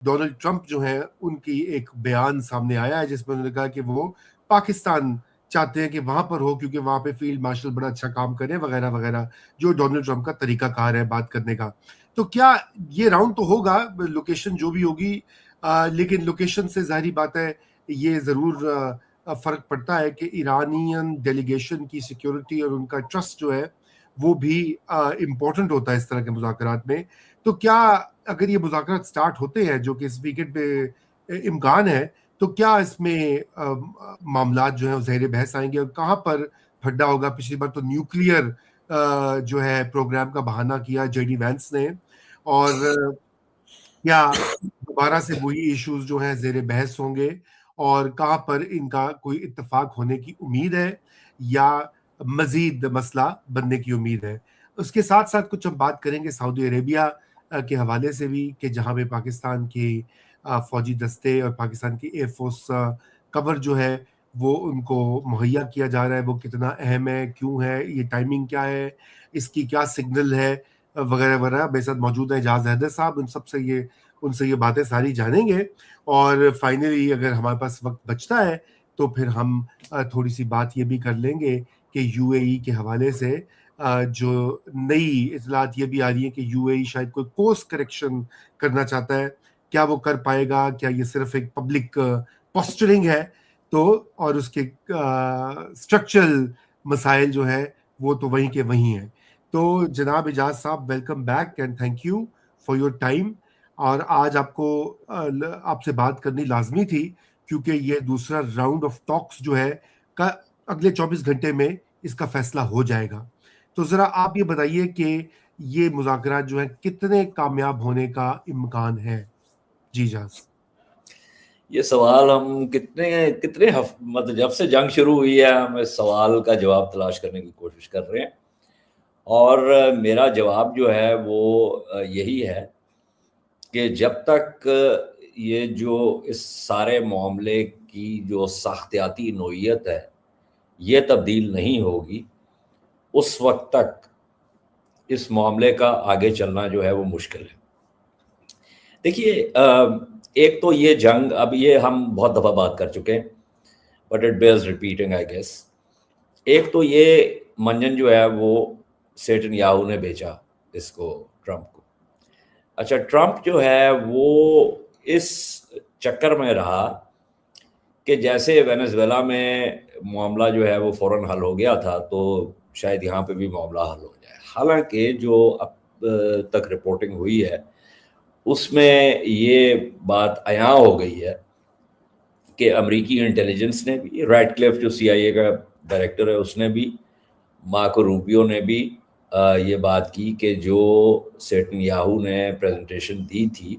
Donald Trump جو ہیں ان کی ایک بیان سامنے آیا ہے جس میں انہوں نے کہا کہ وہ پاکستان چاہتے ہیں کہ وہاں پر ہو کیونکہ وہاں پہ فیلڈ مارشل بڑا اچھا کام کرے وغیرہ وغیرہ، جو ڈونلڈ ٹرمپ کا طریقہ کار ہے بات کرنے کا. تو کیا یہ راؤنڈ تو ہوگا لوکیشن جو بھی ہوگی، لیکن لوکیشن سے ظاہری بات ہے یہ ضرور فرق پڑتا ہے کہ ایرانین ڈیلیگیشن کی سیکیورٹی اور ان کا ٹرسٹ جو ہے وہ بھی امپورٹنٹ ہوتا ہے اس طرح کے مذاکرات میں. تو کیا اگر یہ مذاکرات سٹارٹ ہوتے ہیں جو کہ اس ویکینڈ پہ امکان ہے، تو کیا اس میں معاملات جو ہیں وہ زیر بحث آئیں گے اور کہاں پر پھڈا ہوگا؟ پچھلی بار تو نیوکلیئر جو ہے پروگرام کا بہانہ کیا جے ڈی وینس نے، اور کیا دوبارہ سے وہی ایشوز جو ہیں زیر بحث ہوں گے اور کہاں پر ان کا کوئی اتفاق ہونے کی امید ہے یا مزید مسئلہ بننے کی امید ہے؟ اس کے ساتھ ساتھ کچھ ہم بات کریں گے سعودی عربیہ کے حوالے سے بھی کہ جہاں پہ پاکستان کی فوجی دستے اور پاکستان کی ایئر فورس کور جو ہے وہ ان کو مہیا کیا جا رہا ہے، وہ کتنا اہم ہے، کیوں ہے، یہ ٹائمنگ کیا ہے، اس کی کیا سگنل ہے وغیرہ وغیرہ. میرے ساتھ موجود ہے جہاز حیدر صاحب، ان سے یہ باتیں ساری جانیں گے. اور فائنلی اگر ہمارے پاس وقت بچتا ہے تو پھر ہم تھوڑی سی بات یہ بھی کر لیں گے کہ یو اے ای کے حوالے سے جو نئی اطلاعات یہ بھی آ رہی ہیں کہ یو اے ای شاید کوئی کورس کریکشن کرنا چاہتا ہے. کیا وہ کر پائے گا؟ کیا یہ صرف ایک پبلک پوسچرنگ ہے؟ تو اور اس کے اسٹرکچرل مسائل جو ہے وہ تو وہیں کے وہیں ہیں. تو جناب اجاز صاحب، welcome back and thank you for your time. اور آج آپ سے بات کرنی لازمی تھی کیونکہ یہ دوسرا راؤنڈ آف ٹاکس جو ہے اگلے 24 گھنٹے میں اس کا فیصلہ ہو جائے گا. تو ذرا آپ یہ بتائیے کہ یہ مذاکرات جو ہیں کتنے کامیاب ہونے کا امکان ہے؟ جی جاز. یہ سوال ہم کتنے مطلب جب سے جنگ شروع ہوئی ہے ہم اس سوال کا جواب تلاش کرنے کی کوشش کر رہے ہیں، اور میرا جواب جو ہے وہ یہی ہے کہ جب تک یہ جو اس سارے معاملے کی جو ساختیاتی نوعیت ہے یہ تبدیل نہیں ہوگی، اس وقت تک اس معاملے کا آگے چلنا جو ہے وہ مشکل ہے. دیکھیے، ایک تو یہ جنگ، اب یہ ہم بہت دفعہ بات کر چکے ہیں but it bears repeating I guess. ایک تو یہ منجن جو ہے وہ سیٹن یاہو نے بیچا اس کو ٹرمپ کو. اچھا، ٹرمپ جو ہے وہ اس چکر میں رہا کہ جیسے وینزویلا میں معاملہ جو ہے وہ فوراً حل ہو گیا تھا تو شاید یہاں پہ بھی معاملہ حل ہو جائے. حالانکہ جو اب تک رپورٹنگ ہوئی ہے اس میں یہ بات عیاں ہو گئی ہے کہ امریکی انٹیلیجنس نے بھی، ریڈ کلف جو سی آئی اے کا ڈائریکٹر ہے اس نے بھی، مارکو روبیو نے بھی یہ بات کی کہ جو سیٹن یاہو نے پریزنٹیشن دی تھی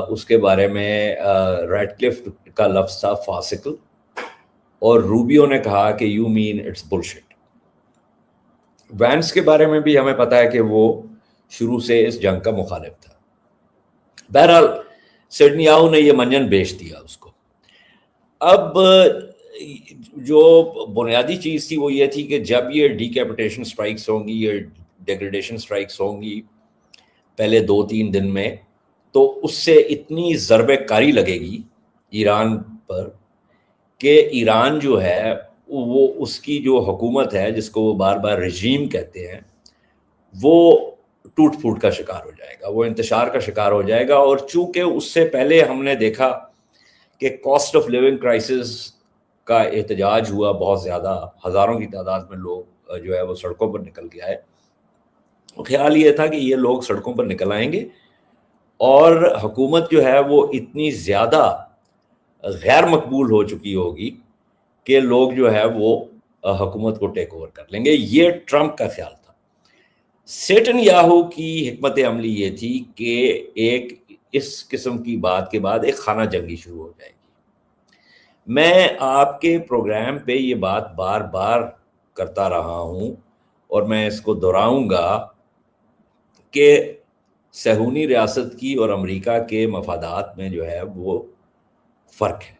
اس کے بارے میں ریڈ کلف کا لفظ تھا فاسقل، اور روبیو نے کہا کہ you man it's bullshit. Vance کے بارے میں بھی ہمیں پتا ہے کہ وہ شروع سے اس جنگ کا مخالف تھا. بہرحال سیٹن یاہو نے یہ منجن بیچ دیا اس کو. اب جو بنیادی چیز تھی وہ یہ تھی کہ جب یہ ڈیکیپیٹیشن سٹرائکس ہوں گی، یہ ڈیگریڈیشن سٹرائکس ہوں گی پہلے 2-3 دن میں، تو اس سے اتنی ضرب کاری لگے گی ایران پر کہ ایران جو ہے وہ اس کی جو حکومت ہے جس کو وہ بار بار رژیم کہتے ہیں وہ ٹوٹ پھوٹ کا شکار ہو جائے گا، وہ انتشار کا شکار ہو جائے گا. اور چونکہ اس سے پہلے ہم نے دیکھا کہ کاسٹ آف لیونگ کرائسس کا احتجاج ہوا بہت زیادہ، ہزاروں کی تعداد میں لوگ جو ہے وہ سڑکوں پر نکل کے آئے. خیال یہ تھا کہ یہ لوگ سڑکوں پر نکل آئیں گے اور حکومت جو ہے وہ اتنی زیادہ غیر مقبول ہو چکی ہوگی کہ لوگ جو ہے وہ حکومت کو ٹیک اوور کر لیں گے. یہ ٹرمپ کا خیال تھا. سیٹن یاہو کی حکمت عملی یہ تھی کہ ایک اس قسم کی بات کے بعد ایک خانہ جنگی شروع ہو جائے گی. میں آپ کے پروگرام پہ یہ بات بار بار کرتا رہا ہوں اور میں اس کو دہراؤں گا کہ صہیونی ریاست کی اور امریکہ کے مفادات میں جو ہے وہ فرق ہے،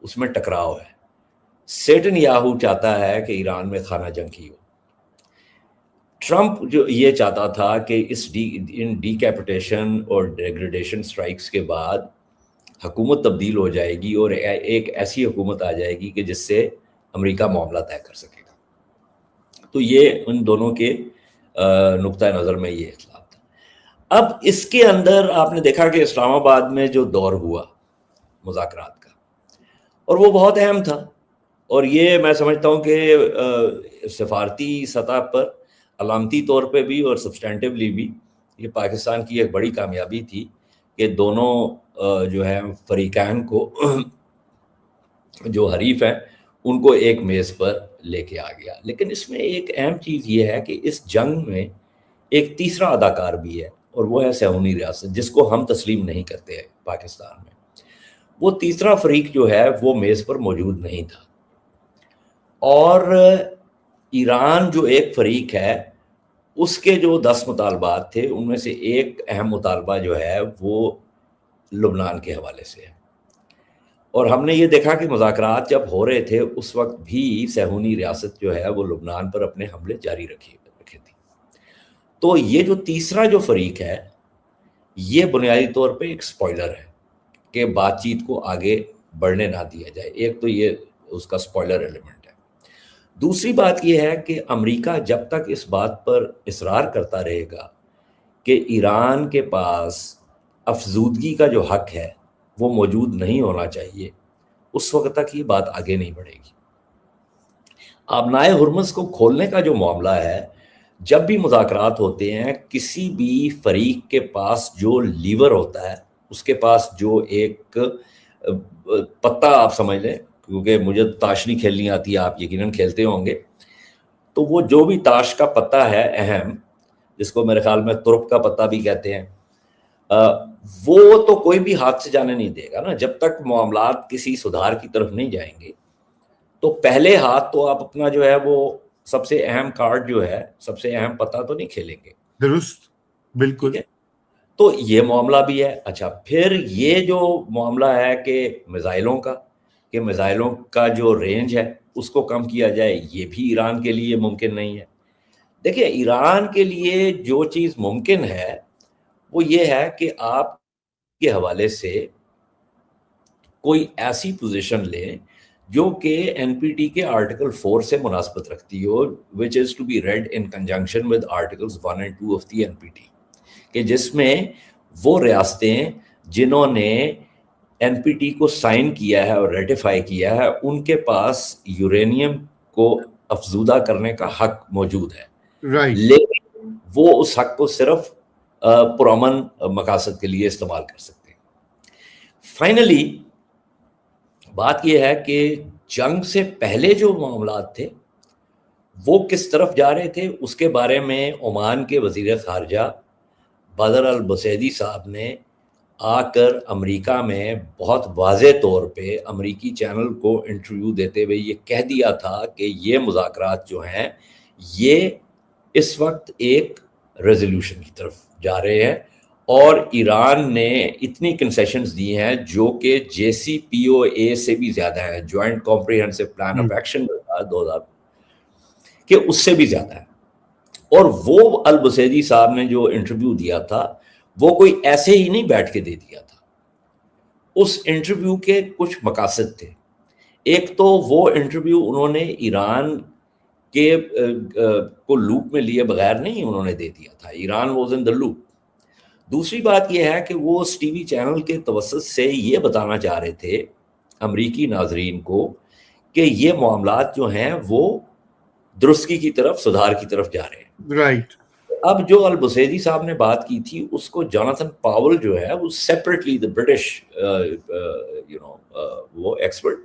اس میں ٹکراؤ ہے. سیٹن یاہو چاہتا ہے کہ ایران میں خانہ جنگی ہو. ٹرمپ جو یہ چاہتا تھا کہ ان ڈیکیپیٹیشن اور ڈیگریڈیشن سٹرائکس کے بعد حکومت تبدیل ہو جائے گی اور ایک ایسی حکومت آ جائے گی کہ جس سے امریکہ معاملہ طے کر سکے گا. تو یہ ان دونوں کے نقطۂ نظر میں یہ اختلاف تھا. اب اس کے اندر آپ نے دیکھا کہ اسلام آباد میں جو دور ہوا مذاکرات کا، اور وہ بہت اہم تھا، اور یہ میں سمجھتا ہوں کہ سفارتی سطح پر علامتی طور پہ بھی اور سبسٹینٹیولی بھی یہ پاکستان کی ایک بڑی کامیابی تھی کہ دونوں جو ہے فریقین کو جو حریف ہیں ان کو ایک میز پر لے کے آ گیا. لیکن اس میں ایک اہم چیز یہ ہے کہ اس جنگ میں ایک تیسرا اداکار بھی ہے، اور وہ ہے صہیونی ریاست، جس کو ہم تسلیم نہیں کرتے ہیں پاکستان میں. وہ تیسرا فریق جو ہے وہ میز پر موجود نہیں تھا، اور ایران جو ایک فریق ہے اس کے جو 10 مطالبات تھے ان میں سے ایک اہم مطالبہ جو ہے وہ لبنان کے حوالے سے ہے. اور ہم نے یہ دیکھا کہ مذاکرات جب ہو رہے تھے اس وقت بھی صہیونی ریاست جو ہے وہ لبنان پر اپنے حملے جاری رکھے تھی. تو یہ جو تیسرا جو فریق ہے یہ بنیادی طور پہ ایک سپوائلر ہے کہ بات چیت کو آگے بڑھنے نہ دیا جائے. ایک تو یہ اس کا سپوائلر ایلیمنٹ ہے. دوسری بات یہ ہے کہ امریکہ جب تک اس بات پر اصرار کرتا رہے گا کہ ایران کے پاس افزودگی کا جو حق ہے وہ موجود نہیں ہونا چاہیے، اس وقت تک یہ بات آگے نہیں بڑھے گی. آبنائے ہرمز کو کھولنے کا جو معاملہ ہے، جب بھی مذاکرات ہوتے ہیں کسی بھی فریق کے پاس جو لیور ہوتا ہے، اس کے پاس جو ایک پتہ آپ سمجھ لیں، کیونکہ مجھے تاش نہیں کھیلنی آتی، آپ یقیناً کھیلتے ہوں گے، تو وہ جو بھی تاش کا پتہ ہے اہم، جس کو میرے خیال میں ترپ کا پتہ بھی کہتے ہیں، وہ تو کوئی بھی ہاتھ سے جانے نہیں دے گا نا. جب تک معاملات کسی سدھار کی طرف نہیں جائیں گے تو پہلے ہاتھ تو آپ اپنا جو ہے وہ سب سے اہم کارڈ جو ہے، سب سے اہم پتہ تو نہیں کھیلیں گے. درست، بالکل. ٹھیک ہے، تو یہ معاملہ بھی ہے. اچھا، پھر یہ جو معاملہ ہے کہ میزائلوں کا جو رینج ہے اس کو کم کیا جائے، یہ بھی ایران کے لیے ممکن نہیں ہے. دیکھیں، ایران کے لیے جو چیز ممکن ہے وہ یہ ہے کہ آپ کے حوالے سے کوئی ایسی پوزیشن لیں جو کہ این پی ٹی کے آرٹیکل 4 سے مناسبت رکھتی ہو، which is to be read in conjunction with articles 1 and 2 of the NPT، کہ جس میں وہ ریاستیں جنہوں نے این پی ٹی کو سائن کیا ہے اور ریٹیفائی کیا ہے ان کے پاس یورینیم کو افزودہ کرنے کا حق موجود ہے، لیکن وہ اس حق کو صرف پرامن مقاصد کے لیے استعمال کر سکتے ہیں. فائنلی بات یہ ہے کہ جنگ سے پہلے جو معاملات تھے وہ کس طرف جا رہے تھے، اس کے بارے میں عمان کے وزیر خارجہ بدر البصیدی صاحب نے آ کر امریکہ میں بہت واضح طور پہ امریکی چینل کو انٹرویو دیتے ہوئے یہ کہہ دیا تھا کہ یہ مذاکرات جو ہیں یہ اس وقت ایک ریزولوشن کی طرف جا رہے ہیں، اور ایران نے اتنی کنسیشنز دی ہیں جو کہ جے سی پی او اے سے بھی زیادہ ہیں، joint comprehensive plan of action 2000 کہ اس سے بھی زیادہ ہے. اور وہ البصیدی صاحب نے جو انٹرویو دیا تھا وہ کوئی ایسے ہی نہیں بیٹھ کے دے دیا تھا. اس انٹرویو کے کچھ مقاصد تھے. ایک تو وہ انٹرویو انہوں نے ایران کے کو لوپ میں لیے بغیر نہیں انہوں نے دے دیا تھا، Iran was in the loop. دوسری بات یہ ہے کہ وہ اس ٹی وی چینل کے توسط سے یہ بتانا چاہ رہے تھے امریکی ناظرین کو کہ یہ معاملات جو ہیں وہ درستگی کی طرف، سدھار کی طرف جا رہے ہیں. رائٹ. اب جو البصیدی صاحب نے بات کی تھی اس کو جوناتھن پاول جو ہے وہ سیپریٹلی دا برٹش وہ ایکسپرٹ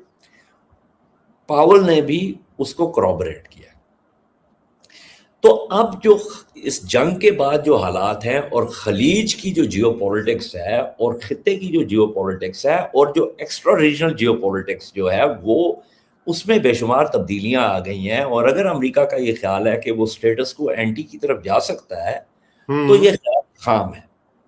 پاول نے بھی اس کو کورابریٹ کیا. تو اب جو اس جنگ کے بعد جو حالات ہیں اور خلیج کی جو جیو پولیٹکس ہے اور خطے کی جو جیو پولیٹکس ہے اور جو ایکسٹرا ریجنل جیو پولیٹکس جو ہے وہ اس میں بے شمار تبدیلیاں آ گئی ہیں. اور اگر امریکہ کا یہ خیال ہے کہ وہ سٹیٹس کو اینٹی کی طرف جا سکتا ہے تو یہ خیال خام ہے.